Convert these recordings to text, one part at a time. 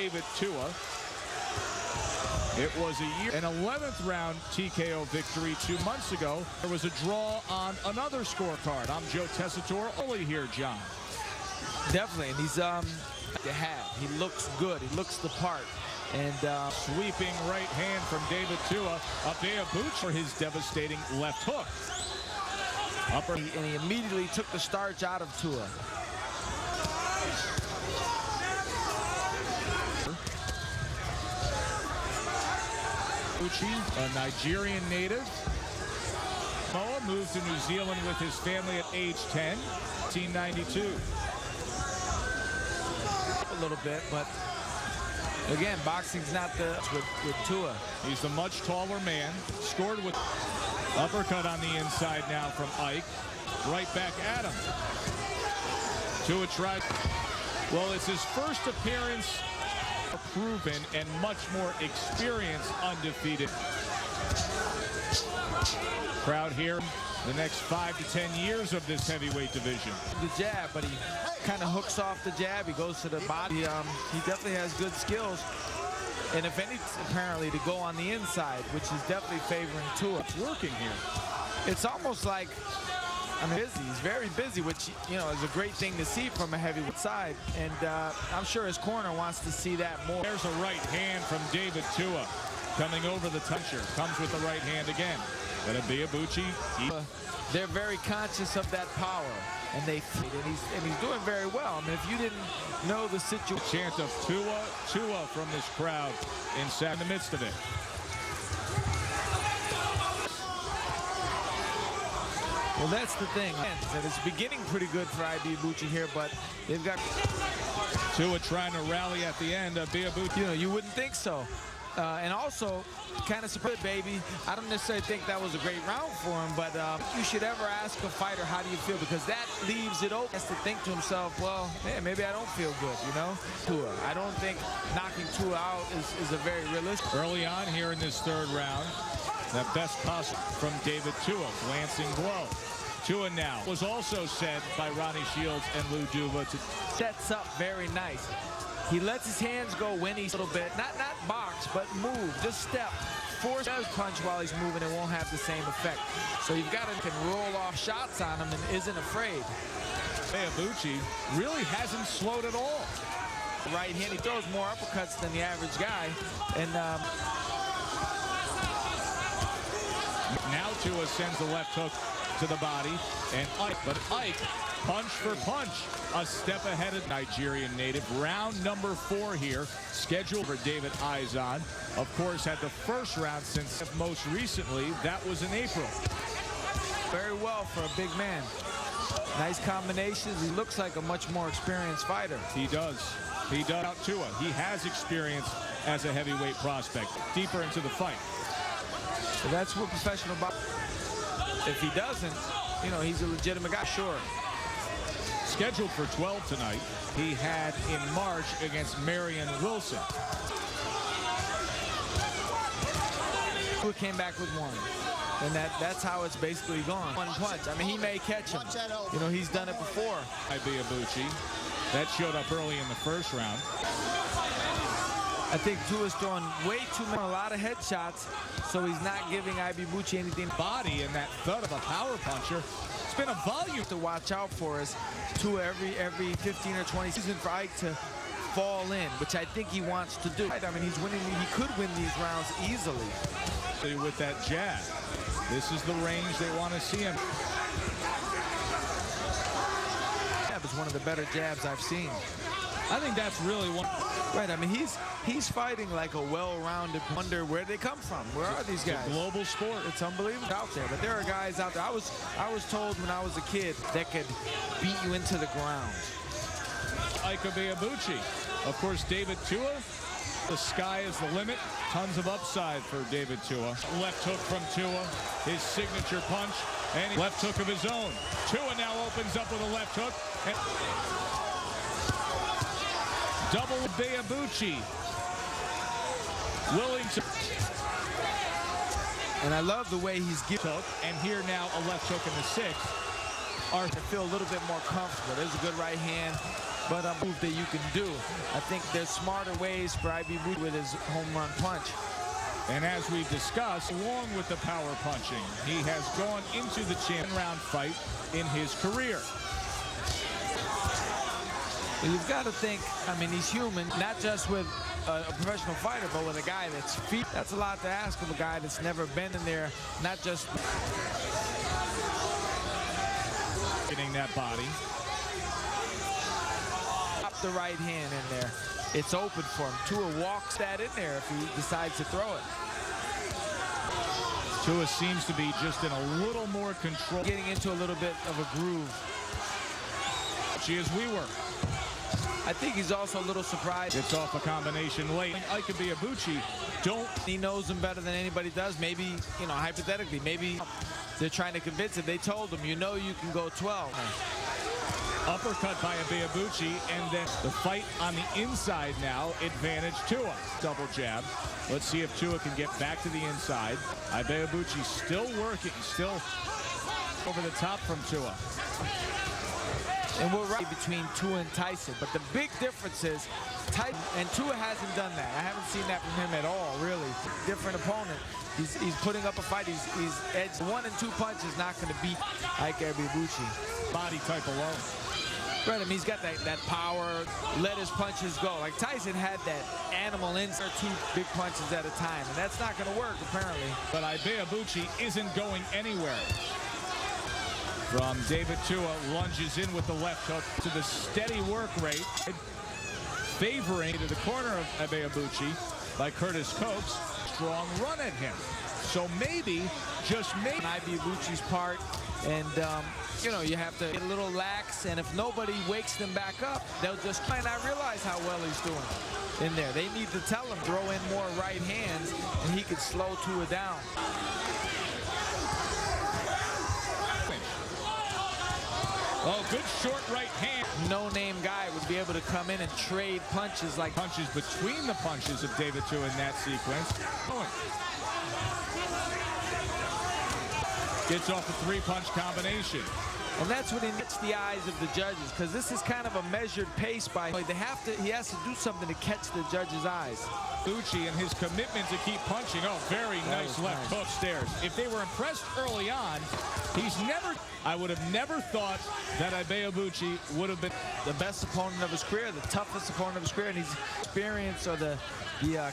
David Tua. It was an 11th round TKO victory 2 months ago. There was a draw on another scorecard. I'm Joe Tessitore. Early here, John. Definitely, and he's to have. He looks good. He looks the part. And sweeping right hand from David Tua. Ibeabuchi for his devastating left hook. And he immediately took the starch out of Tua. A Nigerian native. Moa moved to New Zealand with his family at age 10, 1992. A little bit, but again, boxing's not the with Tua. He's the much taller man. Scored with uppercut on the inside now from Ike. Right back at him. Tua tried. Well, it's his first appearance. Proven and much more experienced undefeated. Crowd here the next 5 to 10 years of this heavyweight division. The jab, but he kind of hooks off the jab. He goes to the body. He definitely has good skills. And if any, apparently to go on the inside, which is definitely favoring Tua. It's working here. It's almost like, I mean, he's very busy, which, you know, is a great thing to see from a heavyweight side. And I'm sure his corner wants to see that more. There's a right hand from David Tua coming over the toucher. Comes with the right hand again. But Ibeabuchi, they're very conscious of that power, and he's doing very well. I mean, if you didn't know the situation, chant of Tua from this crowd in the midst of it. Well, that's the thing. And it's beginning pretty good for Ibeabuchi here, but they've got Tua trying to rally at the end. Ibeabuchi, you know, you wouldn't think so. And also, kind of surprised, baby. I don't necessarily think that was a great round for him, but you should ever ask a fighter, how do you feel? Because that leaves it open. He has to think to himself, well, man, maybe I don't feel good, you know? Tua. I don't think knocking Tua out is a very realistic. Early on here in this third round, the best possible from David Tua, glancing blow. Tua now was also said by Ronnie Shields and Lou Duva to sets up very nice. He lets his hands go when he's a little bit, not box, but move, just step. Force does punch while he's moving, it won't have the same effect. So you've got to can roll off shots on him and isn't afraid. Ibeabuchi really hasn't slowed at all. Right hand, he throws more uppercuts than the average guy. And now Tua sends the left hook to the body, and Ike, punch for punch, a step ahead of Nigerian native. Round number 4 here, scheduled for David Izon. Of course, had the first round since most recently. That was in April. Very well for a big man. Nice combinations. He looks like a much more experienced fighter. He does. He does. Out Tua. He has experience as a heavyweight prospect. Deeper into the fight. So that's what professional boxing. If he doesn't, you know, he's a legitimate guy, sure. Scheduled for 12 tonight. He had in March against Marion Wilson. Who came back with one. And that's how it's basically gone. One punch. I mean, he may catch him. You know, he's done it before. Ibeabuchi. That showed up early in the first round. I think Tua's throwing way too many, a lot of headshots, so he's not giving Ibeabuchi anything. Body and that thud of a power puncher. It's been a volume to watch out for is Tua every 15 or 20 season for Ike to fall in, which I think he wants to do. I mean, he's winning. He could win these rounds easily. With that jab. This is the range they want to see him. Jab is one of the better jabs I've seen. I think that's really one. Right, I mean, he's fighting like a well-rounded. Wonder where they come from. Where are these guys? It's a global sport. It's unbelievable out there, but there are guys out there. I was told when I was a kid that could beat you into the ground. Ike Ibeabuchi. Of course, David Tua. The sky is the limit. Tons of upside for David Tua. Left hook from Tua. His signature punch. And left hook of his own. Tua now opens up with a left hook. And double Ibeabuchi. Willing to. And I love the way he's giving. And here now a left hook in the 6th. To feel a little bit more comfortable. There's a good right hand. but a move that you can do. I think there's smarter ways for Ibeabuchi with his home run punch. And as we discussed, along with the power punching, he has gone into the round fight in his career. You've got to think, I mean, he's human, not just with a professional fighter, but with a guy that's feet. That's a lot to ask of a guy that's never been in there, not just getting that body. Up the right hand in there. It's open for him. Tua walks that in there if he decides to throw it. Tua seems to be just in a little more control. Getting into a little bit of a groove. As we were. I think he's also a little surprised. It's off a combination late. Ike Ibeabuchi he knows him better than anybody does. Maybe, you know, hypothetically, maybe they're trying to convince him. They told him, you know, you can go 12. Uppercut by Ibeabuchi, and then the fight on the inside now, advantage Tua. Double jab. Let's see if Tua can get back to the inside. Ibeabuchi still working, still over the top from Tua. And we're right between Tua and Tyson, but the big difference is Tyson and Tua hasn't done that. I haven't seen that from him at all, really. Different opponent. He's putting up a fight. He's edged. 1 and 2 punches not going to beat Ike Ibeabuchi. Body type alone. Right, I mean, he's got that power, let his punches go. Like Tyson had that animal insert 2 big punches at a time, and that's not going to work, apparently. But Ibeabuchi isn't going anywhere. From David Tua, lunges in with the left hook to the steady work rate. Favoring to the corner of Ibeabuchi by Curtis Copes. Strong run at him. So maybe, just maybe, on Ibeabuchi's part, and you know, you have to get a little lax, and if nobody wakes them back up, they'll just might not realize how well he's doing in there. They need to tell him, throw in more right hands, and he could slow Tua down. Oh, good short right hand. No-name guy would be able to come in and trade punches like punches between the punches of David Tua in that sequence. Gets off a 3-punch combination. And that's when he gets the eyes of the judges, because this is kind of a measured pace by he has to do something to catch the judges' eyes. Ibeabuchi and his commitment to keep punching. Oh, very nice left hook stairs. If they were impressed early on, I would have never thought that Ibeabuchi would have been the best opponent of his career, the toughest opponent of his career, and he's experience or the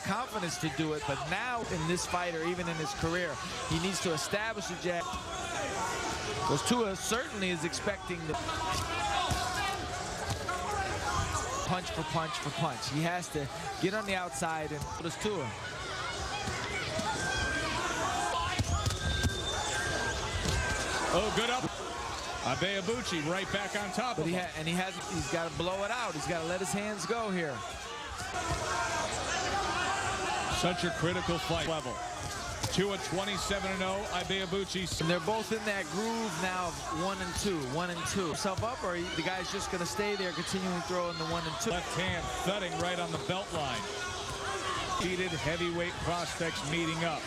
confidence to do it. But now in this fight, or even in his career, he needs to establish a jab. Because Tua certainly is expecting the punch for punch for punch. He has to get on the outside, and does Tua. Oh, good up. Ibeabuchi right back on top of him. He's got to blow it out. He's got to let his hands go here. Such a critical fight level. Tua 27-0, Ibeabuchi. And they're both in that groove now of 1 and 2, 1 and 2. Himself up, or the guy's just going to stay there, continuing throwing the 1 and 2. Left hand thudding right on the belt line. Undefeated heavyweight prospects meeting up.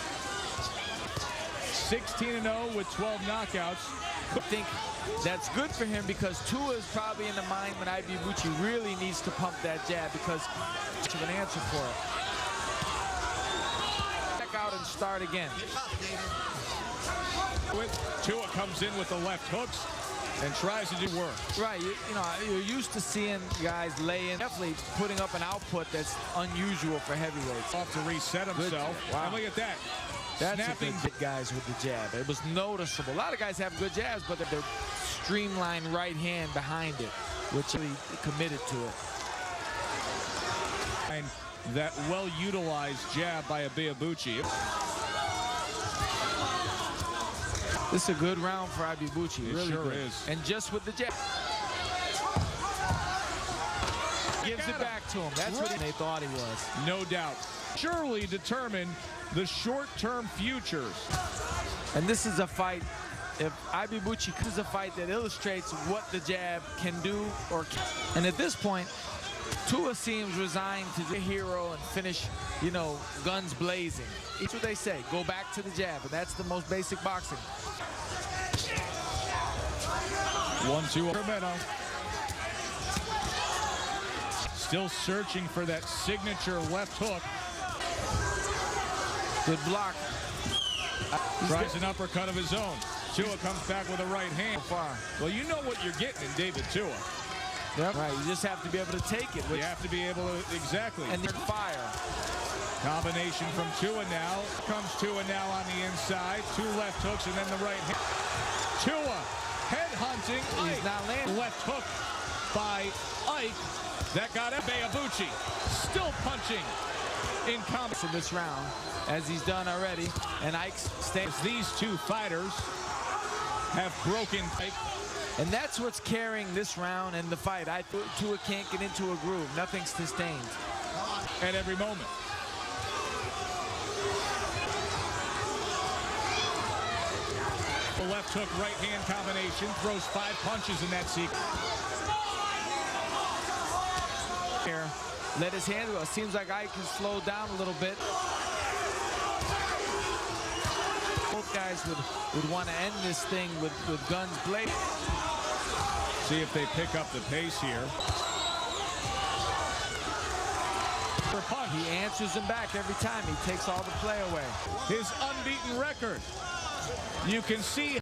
16-0 with 12 knockouts. I think that's good for him, because Tua is probably in the mind when Ibeabuchi really needs to pump that jab, because it's an answer for it. Check out and start again. Tua comes in with the left hooks and tries to do work. Right, you know, you're used to seeing guys lay in, definitely putting up an output that's unusual for heavyweights. Off to reset himself. Wow. And look at that. That's snapping. a good guys with the jab. It was noticeable. A lot of guys have good jabs, but they're streamlined right hand behind it, which really committed to it. And that well-utilized jab by Ibeabuchi. This is a good round for Ibeabuchi. It really sure good. is. And just with the jab. Gives it back to him. That's what they thought he was. No doubt. Surely determine the short-term futures. And this is a fight, if Ibeabuchi, this is a fight that illustrates what the jab can do. And at this point, Tua seems resigned to be a hero and finish, you know, guns blazing. It's what they say, go back to the jab, and that's the most basic boxing. 1-2 Romero. Still searching for that signature left hook. Good block. Tries an uppercut of his own. Tua comes back with a right hand. Well, you know what you're getting in David Tua. Yep. Right, you just have to be able to take it. You have to be able to, exactly. And fire. Combination from Tua now. Comes Tua now on the inside. 2 left hooks and then the right hand. Tua head hunting. He's not landing. Left hook by Ike. That got Ibeabuchi. Still punching in combination this round, as he's done already. And Ike stays. These two fighters have broken Ike. And that's what's carrying this round and the fight. Tua can't get into a groove. Nothing's sustained. At every moment. The left hook, right hand combination. Throws 5 punches in that sequence. Here, let his hand go. It seems like Ike can slow down a little bit. Both guys would want to end this thing with guns blazing. See if they pick up the pace here. For punch. He answers him back every time. He takes all the play away. His unbeaten record. You can see